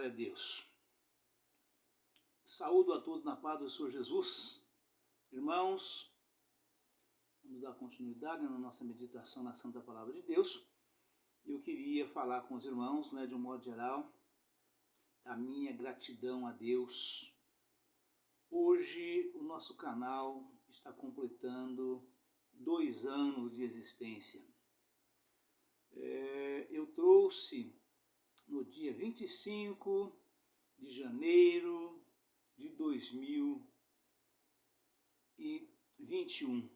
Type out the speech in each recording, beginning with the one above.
Glória a Deus. Saúdo a todos na paz do Senhor Jesus. Irmãos, vamos dar continuidade na nossa meditação na Santa Palavra de Deus. Eu queria falar com os irmãos, de um modo geral, da minha gratidão a Deus. Hoje o nosso canal está completando 2 anos de existência. Eu trouxe no dia 25 de janeiro de 2021,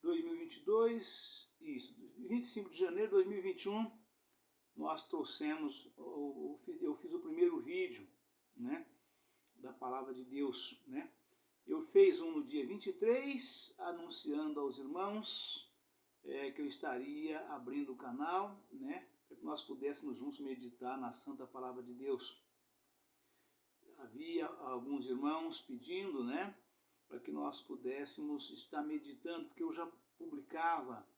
2022, isso, 25 de janeiro de 2021, nós trouxemos, eu fiz o primeiro vídeo, da Palavra de Deus, Eu fiz um no dia 23, anunciando aos irmãos que eu estaria abrindo o canal, para que nós pudéssemos juntos meditar na Santa Palavra de Deus. Havia alguns irmãos pedindo, para que nós pudéssemos estar meditando, porque eu já publicava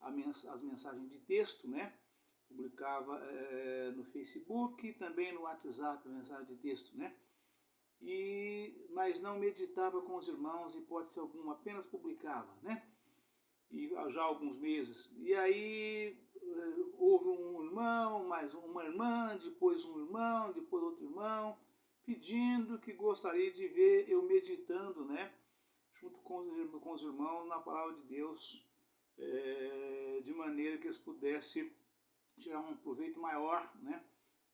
as mensagens de texto, Publicava no Facebook e também no WhatsApp, mensagem de texto, mas não meditava com os irmãos, hipótese alguma, apenas publicava, E já há alguns meses. E aí houve um irmão, mais uma irmã, depois um irmão, depois outro irmão, pedindo que gostaria de ver eu meditando, junto com os irmãos na Palavra de Deus, de maneira que eles pudessem tirar um proveito maior,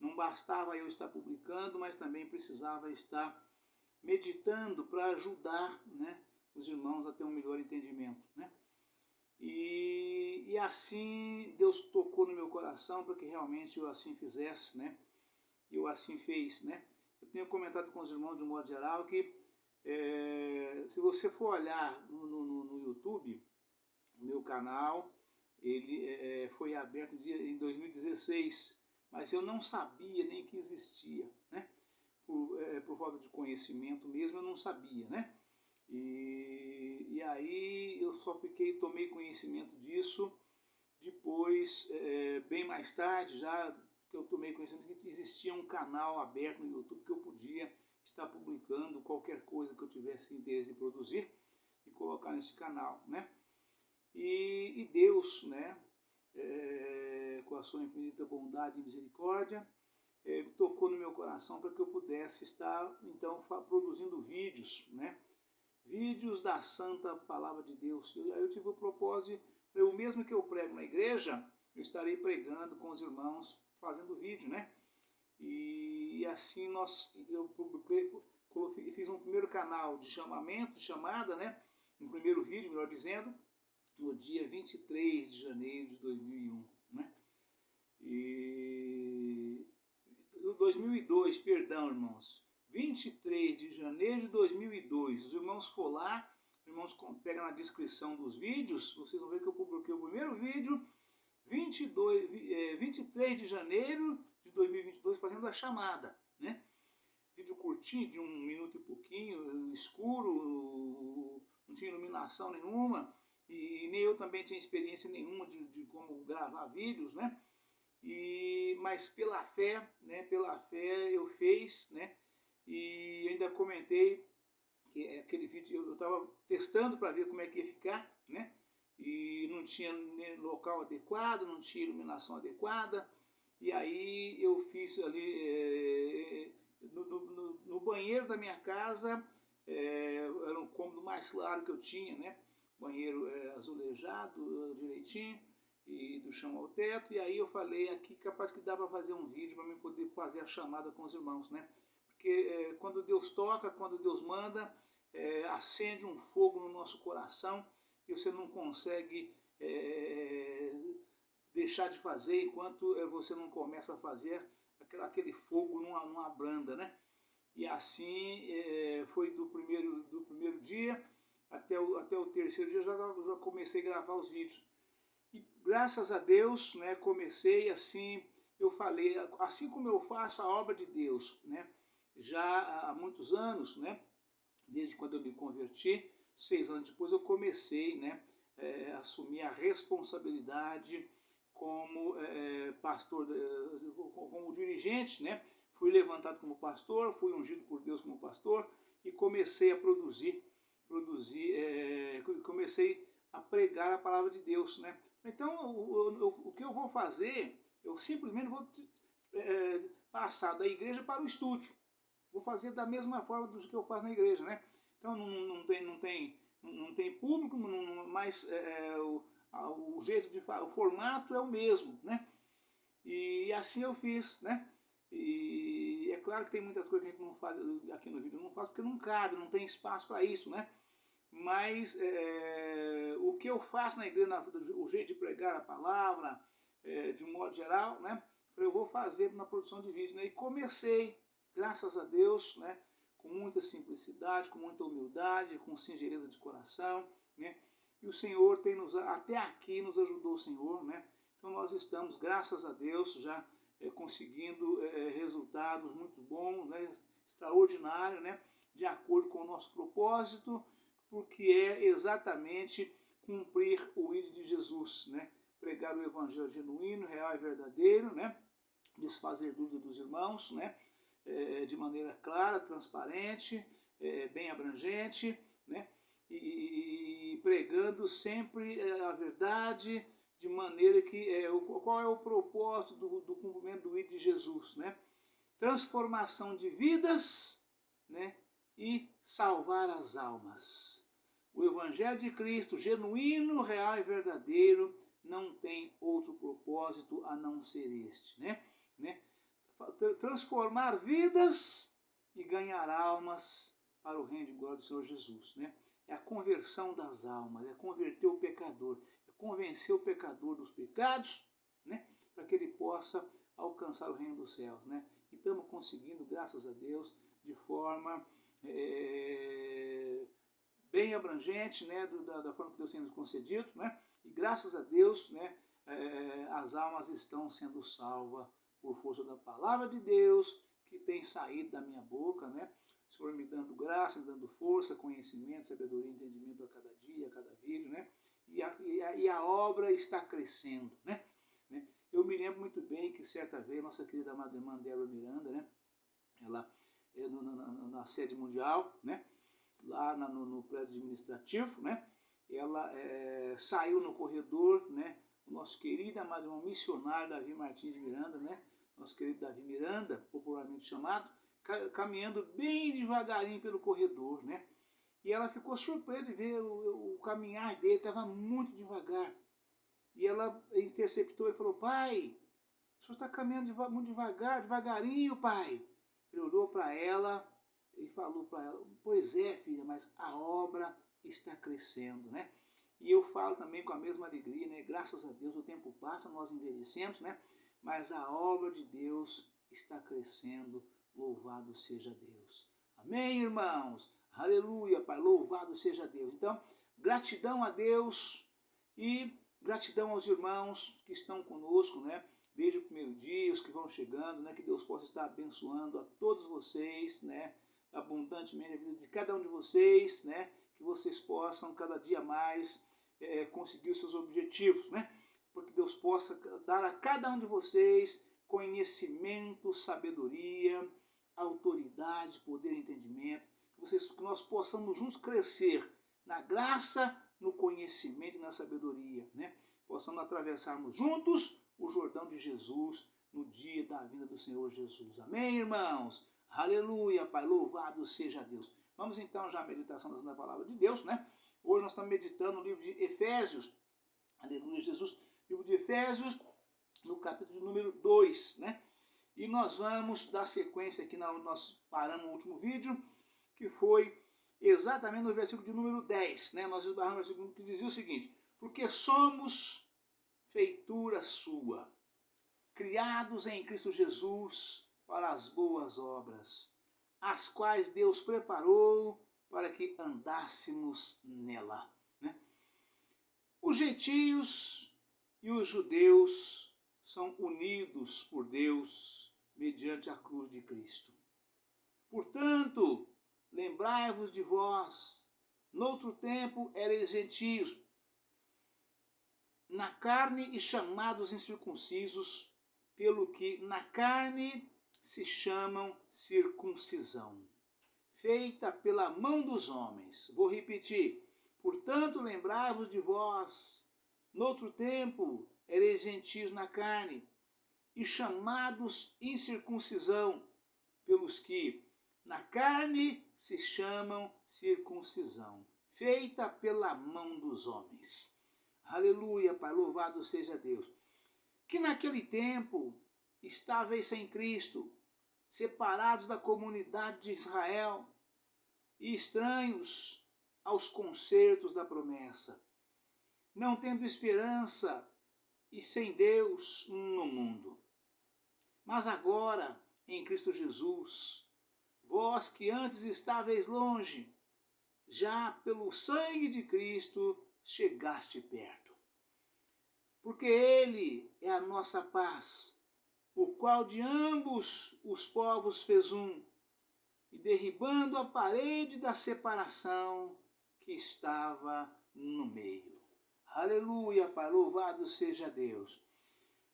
Não bastava eu estar publicando, mas também precisava estar meditando para ajudar, os irmãos a ter um melhor entendimento, E assim Deus tocou no meu coração para que realmente eu assim fizesse, Eu assim fiz, Eu tenho comentado com os irmãos de um modo geral que se você for olhar no YouTube, o meu canal, ele foi aberto em 2016, mas eu não sabia nem que existia, Por falta de conhecimento mesmo, eu não sabia, E aí eu só tomei conhecimento disso depois, bem mais tarde, já que eu tomei conhecimento que existia um canal aberto no YouTube que eu podia estar publicando qualquer coisa que eu tivesse interesse em produzir e colocar nesse canal, E Deus, com a sua infinita bondade e misericórdia, tocou no meu coração para que eu pudesse estar, então, produzindo vídeos, Vídeos da Santa Palavra de Deus. Aí eu tive o propósito, eu mesmo que eu prego na igreja, eu estarei pregando com os irmãos, fazendo vídeo, E assim eu fiz um primeiro canal de chamada, um primeiro vídeo, melhor dizendo, no dia 23 de janeiro de 2001, E 2002, perdão, irmãos, 23 de janeiro de 2002, os irmãos for lá, os irmãos pegam na descrição dos vídeos, vocês vão ver que eu publiquei o primeiro vídeo, 23 de janeiro de 2022, fazendo a chamada, Vídeo curtinho, de 1 minuto e pouquinho, escuro, não tinha iluminação nenhuma, e nem eu também tinha experiência nenhuma de como gravar vídeos, mas pela fé, eu fiz, E ainda comentei que aquele vídeo eu estava testando para ver como é que ia ficar, E não tinha local adequado, não tinha iluminação adequada, e aí eu fiz ali no banheiro da minha casa, era um cômodo mais claro que eu tinha, Banheiro azulejado direitinho, e do chão ao teto, e aí eu falei aqui, capaz que dá para fazer um vídeo para mim poder fazer a chamada com os irmãos, Porque quando Deus toca, quando Deus manda, acende um fogo no nosso coração, e você não consegue deixar de fazer enquanto você não começa a fazer aquele fogo não abranda, E assim foi do primeiro dia até o terceiro dia, eu já comecei a gravar os vídeos. E graças a Deus, comecei assim, eu falei, assim como eu faço a obra de Deus, já há muitos anos, desde quando eu me converti, 6 anos depois eu comecei, a assumir a responsabilidade como pastor, como dirigente, né? Fui levantado como pastor, fui ungido por Deus como pastor e comecei a comecei a pregar a palavra de Deus, né? Então, o que eu vou fazer, eu simplesmente vou passar da igreja para o estúdio. Vou fazer da mesma forma do que eu faço na igreja, né? Então, não tem público, mas o jeito de falar, o formato é o mesmo, né? E assim eu fiz, né? E é claro que tem muitas coisas que a gente não faz aqui no vídeo, eu não faço porque não cabe, não tem espaço para isso, né? Mas o que eu faço na igreja, o jeito de pregar a palavra, de um modo geral, né? Eu vou fazer na produção de vídeo, né? E comecei, graças a Deus, né? Com muita simplicidade, com muita humildade, com singeleza de coração, né? E o Senhor tem até aqui nos ajudou o Senhor, né? Então nós estamos, graças a Deus, já conseguindo resultados muito bons, né? Extraordinários, né? De acordo com o nosso propósito, porque é exatamente cumprir o ID de Jesus, né? Pregar o evangelho genuíno, real e verdadeiro, né? Desfazer dúvida dos irmãos, né? De maneira clara, transparente, bem abrangente, né? E pregando sempre a verdade, de maneira que qual é o propósito do cumprimento do ID de Jesus, né? Transformação de vidas, né? E salvar as almas. O Evangelho de Cristo, genuíno, real e verdadeiro, não tem outro propósito a não ser este, né? Transformar vidas e ganhar almas para o reino de glória do Senhor Jesus, né? É a conversão das almas, é converter o pecador, é convencer o pecador dos pecados, né? Para que ele possa alcançar o reino dos céus, né? E estamos conseguindo, graças a Deus, de forma bem abrangente, né? Da forma que Deus tem nos concedido, né? E graças a Deus, né? As almas estão sendo salvas por força da palavra de Deus que tem saído da minha boca, né? O Senhor me dando graça, me dando força, conhecimento, sabedoria, entendimento a cada dia, a cada vídeo, né? E a obra está crescendo, né? Eu me lembro muito bem que certa vez nossa querida amada irmã Débora Miranda, né? Ela na sede mundial, né? Lá no prédio administrativo, né? Ela saiu no corredor, né? O nosso querido amado irmão missionário Davi Martins de Miranda, né? Nosso querido Davi Miranda, popularmente chamado, caminhando bem devagarinho pelo corredor, né? E ela ficou surpresa de ver o caminhar dele, estava muito devagar. E ela interceptou e falou: pai, o senhor está caminhando muito devagar, devagarinho, pai. Ele olhou para ela e falou para ela: pois é, filha, mas a obra está crescendo, né? E eu falo também com a mesma alegria, né? Graças a Deus o tempo passa, nós envelhecemos, né? Mas a obra de Deus está crescendo, louvado seja Deus. Amém, irmãos? Aleluia, Pai, louvado seja Deus. Então, gratidão a Deus e gratidão aos irmãos que estão conosco, né? Desde o primeiro dia, os que vão chegando, né? Que Deus possa estar abençoando a todos vocês, né? Abundantemente a vida de cada um de vocês, né? Que vocês possam cada dia mais conseguir os seus objetivos, né? Porque Deus possa dar a cada um de vocês conhecimento, sabedoria, autoridade, poder e entendimento, que nós possamos juntos crescer na graça, no conhecimento e na sabedoria, né? Possamos atravessarmos juntos o Jordão de Jesus no dia da vinda do Senhor Jesus. Amém, irmãos? Aleluia, Pai, louvado seja Deus. Vamos então já à meditação da palavra de Deus, né? Hoje nós estamos meditando no livro de Efésios. Aleluia, Jesus. Livro de Efésios, no capítulo número 2, né? E nós vamos dar sequência aqui, nós paramos no último vídeo, que foi exatamente no versículo de número 10, né? Nós esbarramos no versículo que dizia o seguinte: porque somos feitura sua, criados em Cristo Jesus para as boas obras, as quais Deus preparou para que andássemos nela, né? Os gentios e os judeus são unidos por Deus mediante a cruz de Cristo. Portanto, lembrai-vos de vós, noutro tempo erais gentios, na carne e chamados incircuncisos, pelo que na carne se chamam circuncisão, feita pela mão dos homens. Vou repetir. Portanto, lembrai-vos de vós, noutro tempo, ereis gentios na carne, e chamados incircuncisão, pelos que na carne se chamam circuncisão, feita pela mão dos homens. Aleluia, Pai, louvado seja Deus. Que naquele tempo estáveis sem Cristo, separados da comunidade de Israel e estranhos aos concertos da promessa, não tendo esperança e sem Deus no mundo. Mas agora, em Cristo Jesus, vós que antes estáveis longe, já pelo sangue de Cristo chegaste perto. Porque Ele é a nossa paz, o qual de ambos os povos fez um, e derribando a parede da separação que estava no meio. Aleluia, Pai, louvado seja Deus.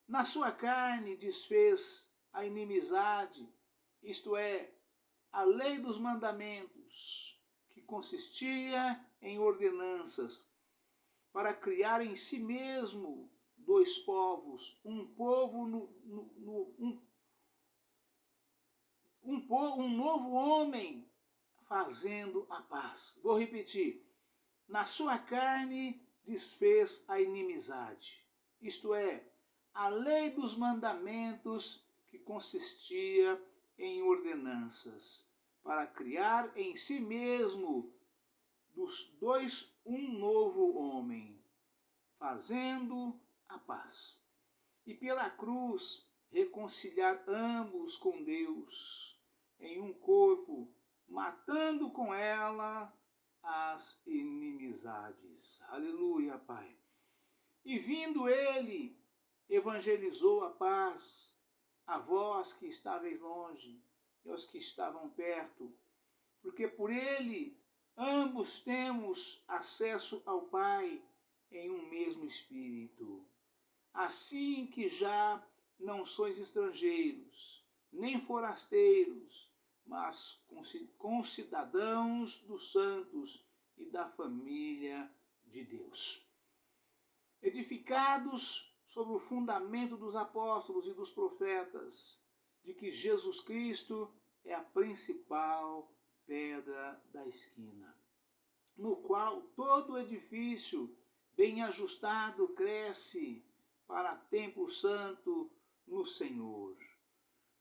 Na sua carne desfez a inimizade, isto é, a lei dos mandamentos, que consistia em ordenanças, para criar em si mesmo dois povos, um novo homem, fazendo a paz. Vou repetir. Na sua carne desfez a inimizade, isto é, a lei dos mandamentos, que consistia em ordenanças, para criar em si mesmo dos dois um novo homem, fazendo a paz. E pela cruz reconciliar ambos com Deus em um corpo, matando com ela as inimizades. Aleluia, Pai. E vindo ele, evangelizou a paz a vós que estáveis longe e aos que estavam perto, porque por ele ambos temos acesso ao Pai em um mesmo Espírito. Assim que já não sois estrangeiros, nem forasteiros, mas concidadãos dos santos e da família de Deus, edificados sobre o fundamento dos apóstolos e dos profetas, de que Jesus Cristo é a principal pedra da esquina, no qual todo edifício bem ajustado cresce para templo santo no Senhor,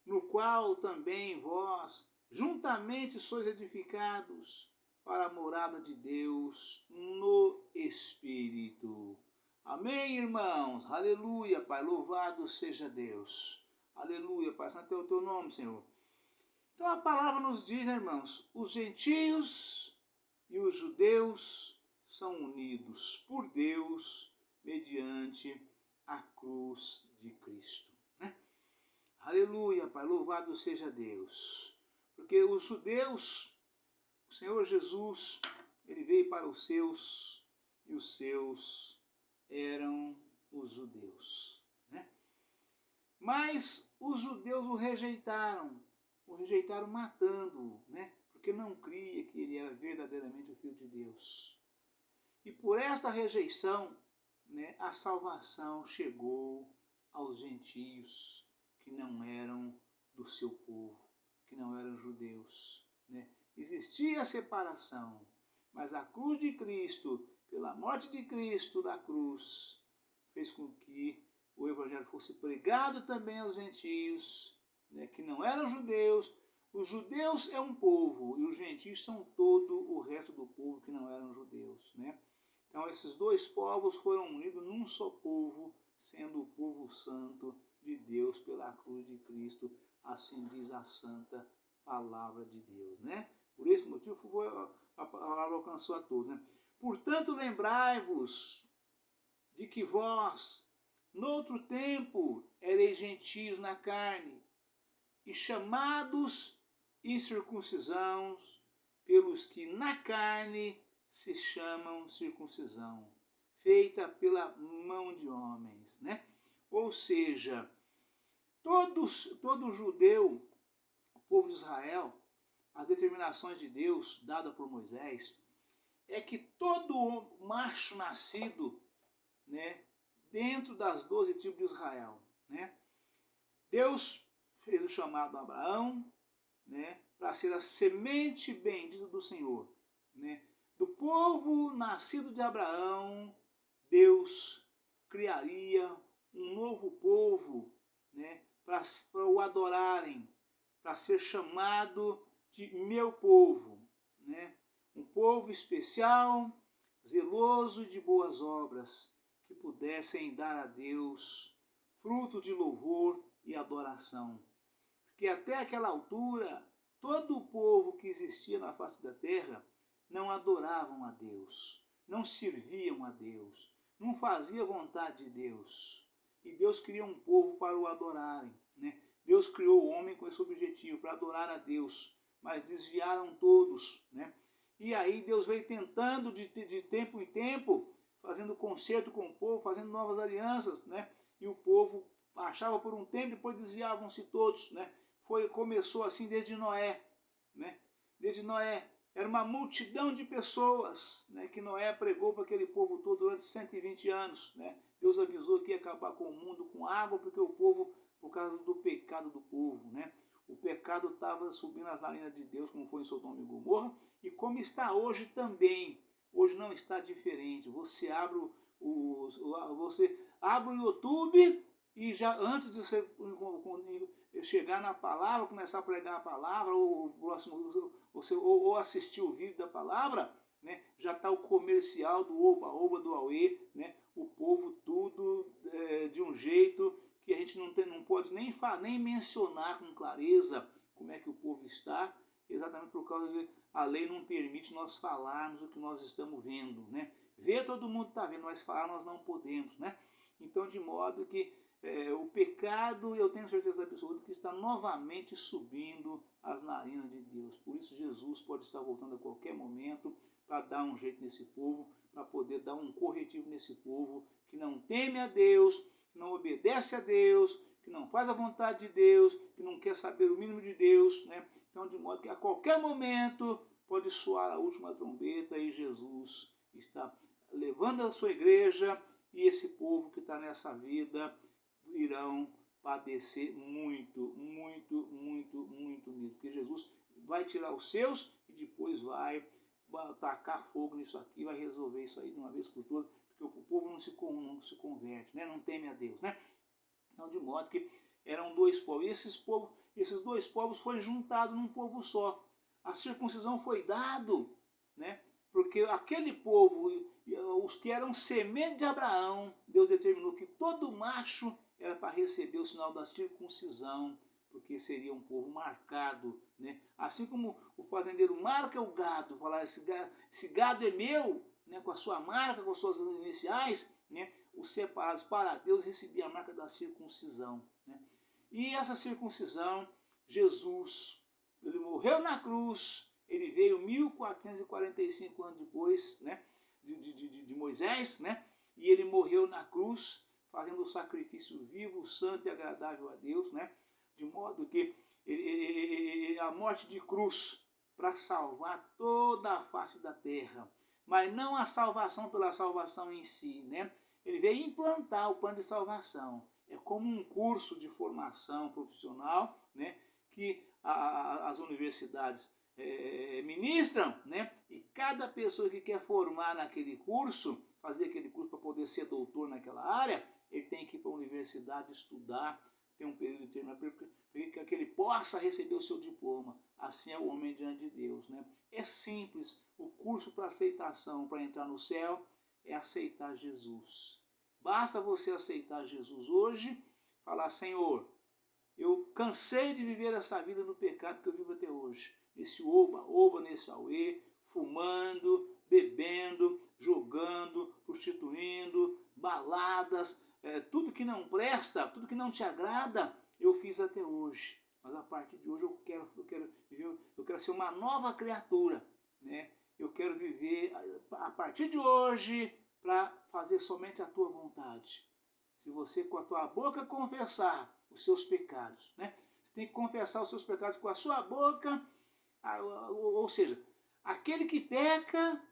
no qual também vós juntamente sois edificados para a morada de Deus no Espírito. Amém, irmãos? Aleluia, Pai, louvado seja Deus. Aleluia, Pai, santo é o teu nome, Senhor. Então a palavra nos diz, né, irmãos, os gentios e os judeus são unidos por Deus mediante a cruz de Cristo. Né? Aleluia, Pai, louvado seja Deus. Porque os judeus, o Senhor Jesus, ele veio para os seus, e os seus eram os judeus. Né? Mas os judeus o rejeitaram matando-o, né? Porque não cria que ele era verdadeiramente o Filho de Deus. E por esta rejeição, né, a salvação chegou aos gentios que não eram do seu povo, que não eram judeus. Né? Existia a separação, mas a cruz de Cristo, pela morte de Cristo da cruz, fez com que o Evangelho fosse pregado também aos gentios, né, que não eram judeus. Os judeus é um povo e os gentios são todo o resto do povo que não eram judeus. Né? Então esses dois povos foram unidos num só povo, sendo o povo santo de Deus pela cruz de Cristo, assim diz a santa palavra de Deus. Né? Por esse motivo a palavra alcançou a todos. Né? Portanto, lembrai-vos de que vós, noutro tempo, ereis gentios na carne, e chamados incircuncisão, pelos que na carne se chamam circuncisão, feita pela mão de homens. Né? Ou seja, Todo judeu, o povo de Israel, as determinações de Deus dadas por Moisés, é que todo macho nascido, né, dentro das 12 tribos de Israel, né, Deus fez o chamado a Abraão, né, para ser a semente bendita do Senhor. Né. Do povo nascido de Abraão, Deus criaria um novo povo, né, para o adorarem, para ser chamado de meu povo. Né. Um povo especial, zeloso de boas obras, que pudessem dar a Deus fruto de louvor e adoração. Porque até aquela altura, todo o povo que existia na face da terra não adoravam a Deus, não serviam a Deus, não faziam vontade de Deus. E Deus criou um povo para o adorarem. Né? Deus criou o homem com esse objetivo, para adorar a Deus, mas desviaram todos. Né? E aí Deus veio tentando de tempo em tempo, fazendo concerto com o povo, fazendo novas alianças, né? E o povo achava por um tempo, depois desviavam-se todos, né? Começou assim desde Noé, né? Desde Noé, era uma multidão de pessoas, né, que Noé pregou para aquele povo todo durante 120 anos, né? Deus avisou que ia acabar com o mundo com água, porque o povo, por causa do pecado do povo, né? O pecado estava subindo as narinas de Deus, como foi em Sodoma e Gomorra, e como está hoje também. Hoje não está diferente. Você abre você abre o YouTube e já antes de você chegar na palavra, começar a pregar a palavra, ou assistir o vídeo da palavra, né, já está o comercial do Oba-Oba, do Aue, né, o povo tudo de um jeito que a gente não pode nem mencionar com clareza como é que o povo está, exatamente por causa de a lei não permite nós falarmos o que nós estamos vendo. Né? Ver todo mundo está vendo, mas falar nós não podemos. Né? Então, de modo que o pecado, eu tenho certeza absoluta que está novamente subindo as narinas de Deus. Por isso Jesus pode estar voltando a qualquer momento para dar um jeito nesse povo, para poder dar um corretivo nesse povo que não teme a Deus, que não obedece a Deus, que não faz a vontade de Deus, que não quer saber o mínimo de Deus. Né? Então, de modo que a qualquer momento pode soar a última trombeta e Jesus está levando a sua igreja, e esse povo que está nessa vida irão padecer muito, muito, muito, muito mesmo. Porque Jesus vai tirar os seus e depois vai tacar fogo nisso aqui, vai resolver isso aí de uma vez por todas, porque o povo não se converte, né? Não teme a Deus. Né? Então, de modo que eram dois povos. E esses dois povos foram juntados num povo só. A circuncisão foi dado, né? Porque aquele povo, os que eram semente de Abraão, Deus determinou que todo macho era para receber o sinal da circuncisão, porque seria um povo marcado. Né? Assim como o fazendeiro marca o gado, falar esse gado é meu, né? Com a sua marca, com as suas iniciais, né? Os separados para Deus recebiam a marca da circuncisão. Né? E essa circuncisão, Jesus, ele morreu na cruz, ele veio 1445 anos depois, né, de Moisés, né, e ele morreu na cruz, fazendo o sacrifício vivo, santo e agradável a Deus, né, de modo que a morte de cruz para salvar toda a face da terra, mas não a salvação pela salvação em si, né? Ele veio implantar o plano de salvação. É como um curso de formação profissional, né, que as universidades ministram, né, e cada pessoa que quer formar naquele curso, fazer aquele curso para poder ser doutor naquela área, ele tem que ir para a universidade estudar, tem um período determinado para que ele possa receber o seu diploma. Assim é o homem diante de Deus. Né? É simples, o curso para aceitação, para entrar no céu, é aceitar Jesus. Basta você aceitar Jesus hoje, falar, Senhor, eu cansei de viver essa vida no pecado que eu vivo até hoje. Nesse oba, nesse auê, fumando, bebendo, jogando, prostituindo, baladas, tudo que não presta, tudo que não te agrada, eu fiz até hoje. Mas a partir de hoje eu quero ser uma nova criatura. Né? Eu quero viver a partir de hoje para fazer somente a tua vontade. Se você com a tua boca confessar os seus pecados, né? Você tem que confessar os seus pecados com a sua boca, ou seja, aquele que peca,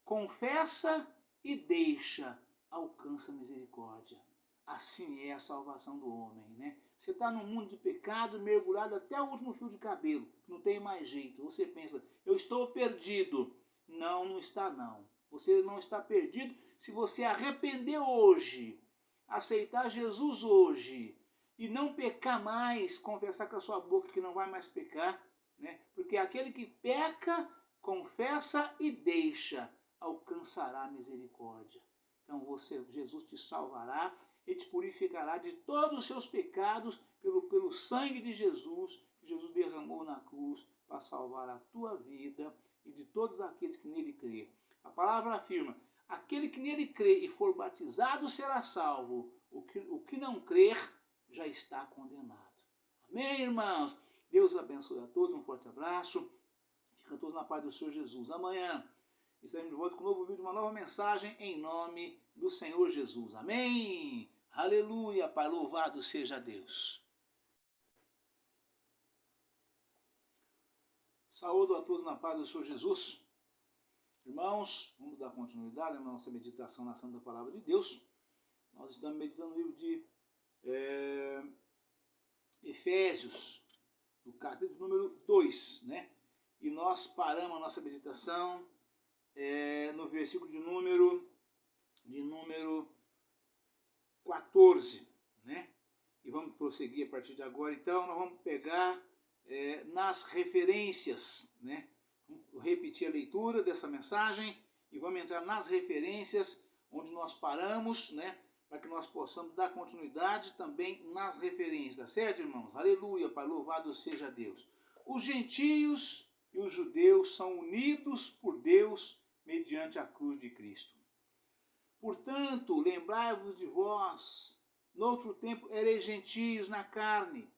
confessa e deixa, alcança misericórdia. Assim é a salvação do homem, né? Você está num mundo de pecado, mergulhado até o último fio de cabelo, não tem mais jeito. Você pensa, eu estou perdido. Não, não está não. Você não está perdido se você arrepender hoje, aceitar Jesus hoje e não pecar mais, confessar com a sua boca que não vai mais pecar, né? Porque aquele que peca, confessa e deixa, alcançará misericórdia. Então Jesus te salvará e te purificará de todos os seus pecados pelo sangue de Jesus, que Jesus derramou na cruz para salvar a tua vida e de todos aqueles que nele crê. A palavra afirma, aquele que nele crê e for batizado será salvo, o que não crer já está condenado. Amém, irmãos? Deus abençoe a todos, um forte abraço, fica todos na paz do Senhor Jesus. Amanhã estaremos de volta com um novo vídeo, uma nova mensagem em nome do Senhor Jesus. Amém? Aleluia, Pai, louvado seja Deus. Saúdo a todos na paz do Senhor Jesus. Irmãos, vamos dar continuidade na nossa meditação na Santa Palavra de Deus. Nós estamos meditando no livro de Efésios, no capítulo número 2, né? E nós paramos a nossa meditação no versículo de número 14, né? E vamos prosseguir a partir de agora. Então, nós vamos pegar nas referências, né? Vamos repetir a leitura dessa mensagem e vamos entrar nas referências onde nós paramos, né? Para que nós possamos dar continuidade também nas referências, tá certo, irmãos? Aleluia, Pai, louvado seja Deus. Os gentios e os judeus são unidos por Deus mediante a cruz de Cristo. Portanto, lembrai-vos de vós, noutro tempo ereis gentios na carne,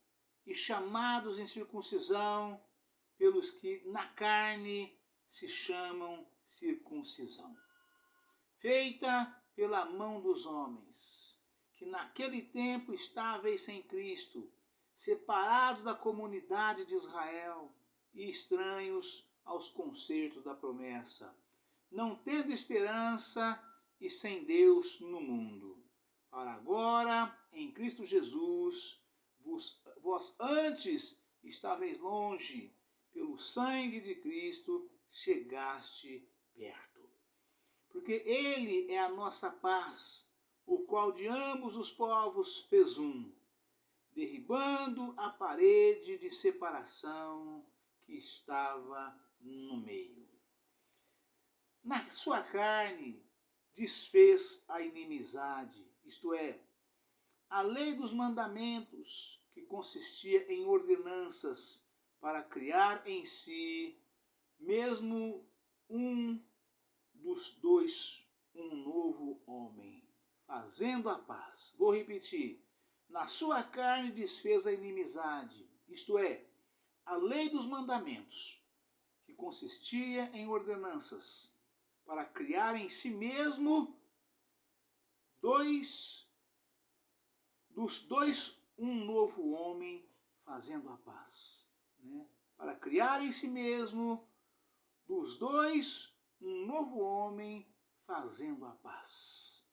e chamados em circuncisão, pelos que na carne se chamam circuncisão, feita pela mão dos homens, que naquele tempo estáveis sem Cristo, separados da comunidade de Israel e estranhos aos concertos da promessa, não tendo esperança e sem Deus no mundo. Para agora, em Cristo Jesus, vós antes estáveis longe, pelo sangue de Cristo chegaste perto. Porque Ele é a nossa paz, o qual de ambos os povos fez um, derribando a parede de separação que estava no meio. Na sua carne desfez a inimizade, isto é, a lei dos mandamentos, que consistia em ordenanças para criar em si mesmo um dos dois um novo homem, fazendo a paz. Vou repetir. Na sua carne desfez a inimizade, isto é, a lei dos mandamentos, que consistia em ordenanças para criar em si mesmo dos dois um novo homem, fazendo a paz, né? Para criar em si mesmo dos dois um novo homem, fazendo a paz.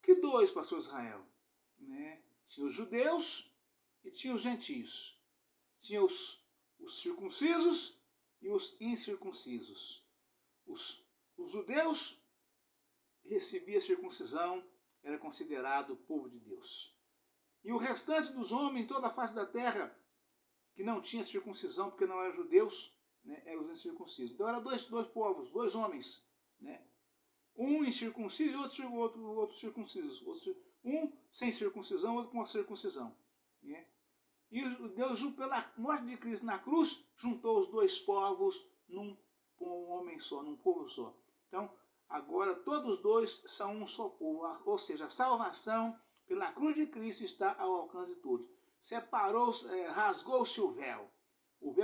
Que dois, pastor Israel? Né? Tinha os judeus e tinha os gentios. Tinha os circuncisos e os incircuncisos. Os judeus recebiam a circuncisão, era considerado povo de Deus. E o restante dos homens em toda a face da terra, que não tinha circuncisão porque não eram judeus, né, eram os incircuncisos. Então eram dois povos, dois homens, né? Um incircunciso e outro circunciso. Um sem circuncisão, outro com a circuncisão. Né? E Deus, pela morte de Cristo na cruz, juntou os dois povos num homem só, num povo só. Então, agora todos os dois são um só povo, ou seja, a salvação pela cruz de Cristo está ao alcance de todos. Rasgou-se o véu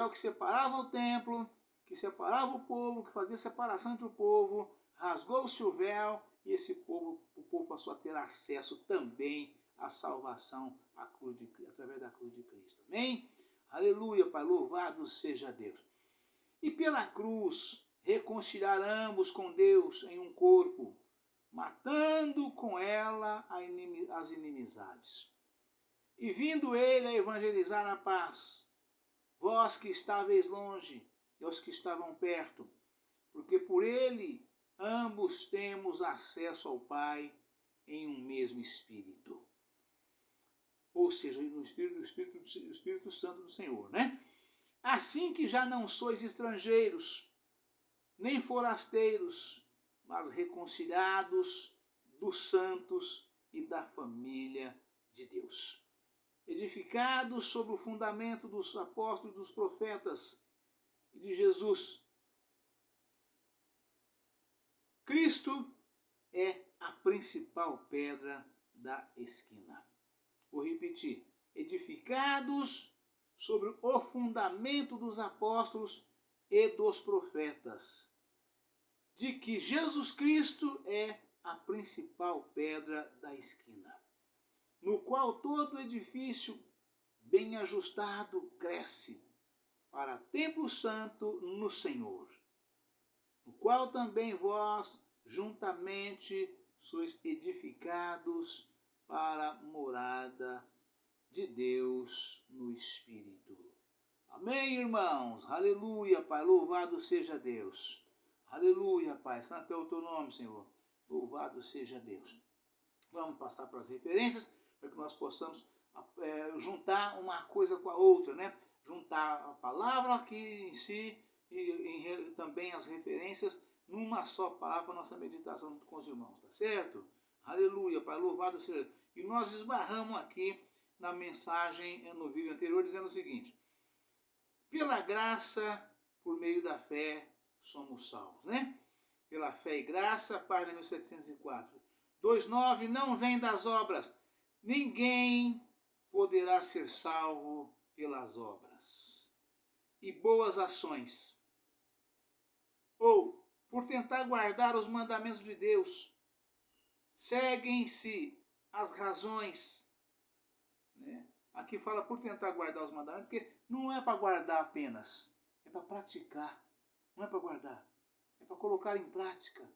que separava o templo, que separava o povo, que fazia separação entre o povo, rasgou-se o véu e o povo passou a ter acesso também a salvação através da cruz de Cristo. Amém? Aleluia, Pai, louvado seja Deus. E pela cruz reconciliar ambos com Deus em um corpo, matando com ela as inimizades. E vindo ele a evangelizar a paz, vós que estáveis longe e os que estavam perto, porque por ele ambos temos acesso ao Pai em um mesmo Espírito. Ou seja, no Espírito Santo do Senhor, né? Assim que já não sois estrangeiros, nem forasteiros, mas reconciliados dos santos e da família de Deus. Edificados sobre o fundamento dos apóstolos e dos profetas e de Jesus. Cristo é a principal pedra da esquina. Vou repetir. Edificados sobre o fundamento dos apóstolos e dos profetas, de que Jesus Cristo é a principal pedra da esquina, no qual todo edifício bem ajustado cresce para templo santo no Senhor, no qual também vós juntamente sois edificados para a morada de Deus no Espírito. Amém, irmãos? Aleluia, Pai. Louvado seja Deus. Aleluia, Pai. Santo é o teu nome, Senhor. Louvado seja Deus. Vamos passar para as referências, para que nós possamos juntar uma coisa com a outra, né? Juntar a palavra aqui em si e também as referências numa só palavra para a nossa meditação junto com os irmãos, tá certo? Aleluia, Pai. Louvado seja Deus. E nós esbarramos aqui na mensagem, no vídeo anterior, dizendo o seguinte: pela graça, por meio da fé, somos salvos, né? Pela fé e graça, página 1704. 2,9, não vem das obras. Ninguém poderá ser salvo pelas obras e boas ações, ou por tentar guardar os mandamentos de Deus. Seguem-se as razões, né? Aqui fala por tentar guardar os mandamentos, porque não é para guardar apenas, é para praticar. Não é para guardar, é para colocar em prática,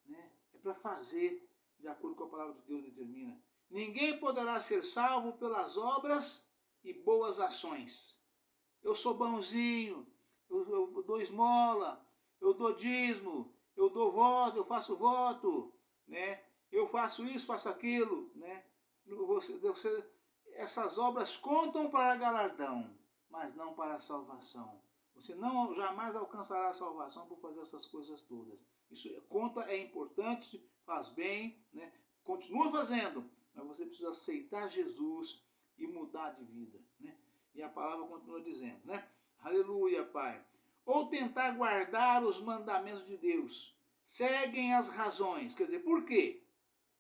né? É para fazer de acordo com a palavra de Deus determina. Ninguém poderá ser salvo pelas obras e boas ações. Eu sou bonzinho, eu dou esmola, eu dou dízimo, eu dou voto, eu faço voto, né? Eu faço isso, faço aquilo, né? Essas obras contam para galardão, mas não para a salvação. Você não jamais alcançará a salvação por fazer essas coisas todas. Isso conta, é importante, faz bem, né? Continua fazendo, mas você precisa aceitar Jesus e mudar de vida, né? E a palavra continua dizendo, né? Aleluia, Pai. Ou tentar guardar os mandamentos de Deus. Seguem as razões. Quer dizer, por quê?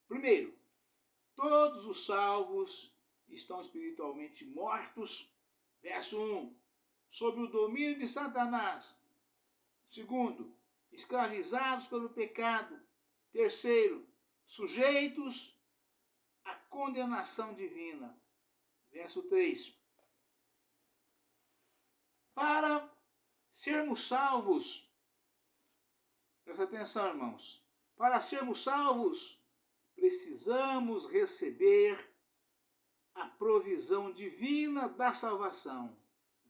Primeiro, todos os salvos estão espiritualmente mortos. Verso 1. Sob o domínio de Satanás. Segundo, escravizados pelo pecado. Terceiro, sujeitos à condenação divina. Verso 3. Para sermos salvos, presta atenção, irmãos, para sermos salvos, precisamos receber a provisão divina da salvação.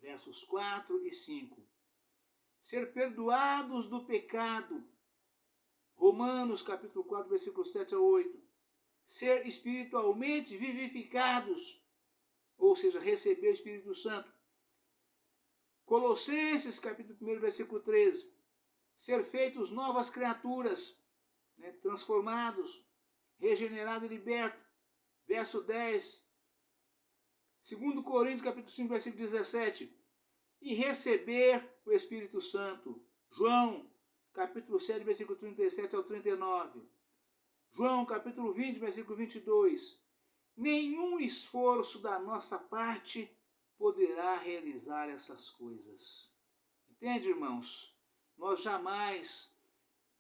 Versos 4 e 5. Ser perdoados do pecado. Romanos capítulo 4, versículo 7 a 8. Ser espiritualmente vivificados, ou seja, receber o Espírito Santo. Colossenses capítulo 1, versículo 13. Ser feitos novas criaturas, né, transformados, regenerados e libertos. Verso 10. 2 Coríntios capítulo 5, versículo 17. E receber o Espírito Santo. João capítulo 7, versículo 37 ao 39. João capítulo 20, versículo 22. Nenhum esforço da nossa parte poderá realizar essas coisas. Entende, irmãos? Nós jamais,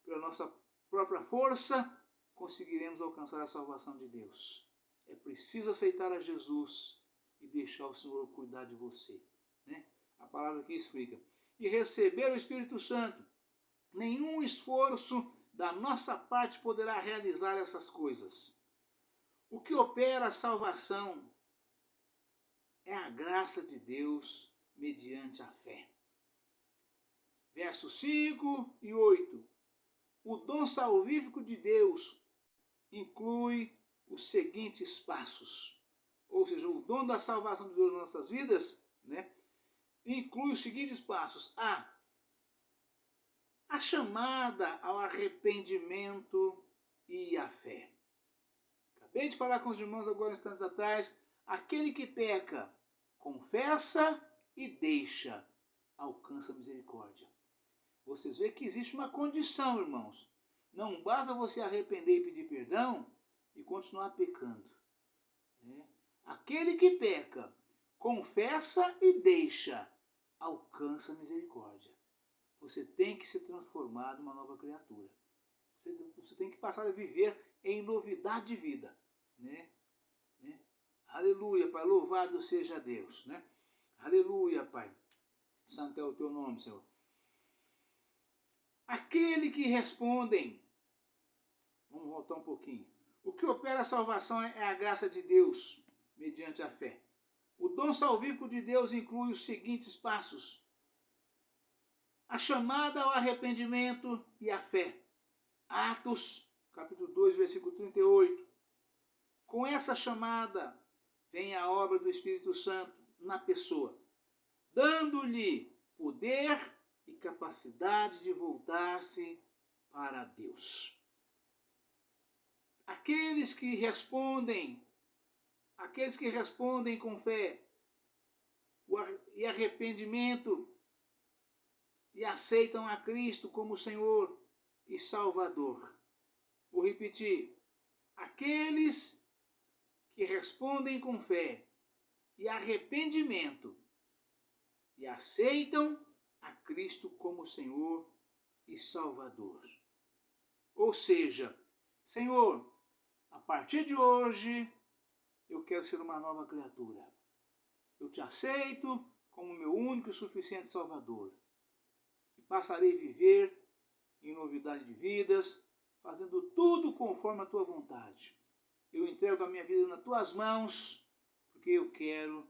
pela nossa própria força, conseguiremos alcançar a salvação de Deus. é preciso aceitar a Jesus e deixar o Senhor cuidar de você, né? A palavra aqui explica. E receber o Espírito Santo. Nenhum esforço da nossa parte poderá realizar essas coisas. O que opera a salvação é a graça de Deus mediante a fé. Versos 5 e 8. O dom salvífico de Deus inclui os seguintes passos. Ou seja, o dom da salvação de Deus nas nossas vidas, né, inclui os seguintes passos. A chamada ao arrependimento e à fé. Acabei de falar com os irmãos agora instantes atrás. Aquele que peca, confessa e deixa, alcança a misericórdia. Vocês veem que existe uma condição, irmãos. Não basta você arrepender e pedir perdão e continuar pecando, né? Aquele que peca, confessa e deixa, alcança a misericórdia. Você tem que se transformar numa nova criatura. Você tem que passar a viver em novidade de vida, né? Aleluia, Pai, louvado seja Deus, né? Aleluia, Pai, santo é o teu nome, Senhor. Aquele que respondem, vamos voltar um pouquinho. O que opera a salvação é a graça de Deus, mediante a fé. O dom salvífico de Deus inclui os seguintes passos. A chamada ao arrependimento e à fé. Atos, capítulo 2, versículo 38. Com essa chamada vem a obra do Espírito Santo na pessoa, dando-lhe poder e capacidade de voltar-se para Deus. Aqueles que respondem com fé e arrependimento e aceitam a Cristo como Senhor e Salvador. Vou repetir. Aqueles que respondem com fé e arrependimento e aceitam a Cristo como Senhor e Salvador. Ou seja, Senhor, a partir de hoje eu quero ser uma nova criatura. Eu te aceito como meu único e suficiente Salvador. E passarei a viver em novidade de vidas, fazendo tudo conforme a tua vontade. Eu entrego a minha vida nas tuas mãos, porque eu quero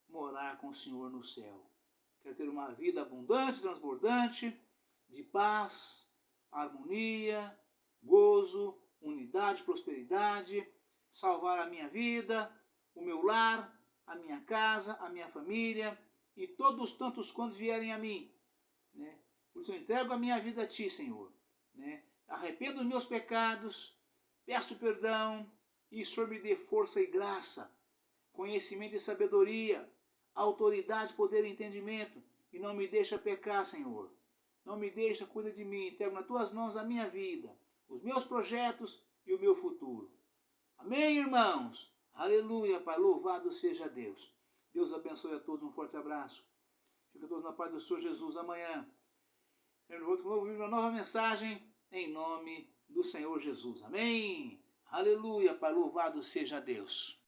morar com o Senhor no céu. Quero ter uma vida abundante, transbordante, de paz, harmonia, gozo, unidade, prosperidade, salvar a minha vida, o meu lar, a minha casa, a minha família e todos os tantos quantos vierem a mim, né? Por isso eu entrego a minha vida a ti, Senhor, né? Arrependo dos meus pecados, peço perdão e o Senhor me dê força e graça, conhecimento e sabedoria, autoridade, poder e entendimento, e não me deixa pecar, Senhor. Não me deixa, cuida de mim, entrego nas tuas mãos a minha vida, os meus projetos e o meu futuro. Amém, irmãos? Aleluia, Pai, louvado seja Deus. Deus abençoe a todos, um forte abraço. Fica todos na paz do Senhor Jesus amanhã. Eu vou ouvir uma nova mensagem em nome do Senhor Jesus. Amém? Aleluia, Pai, louvado seja Deus.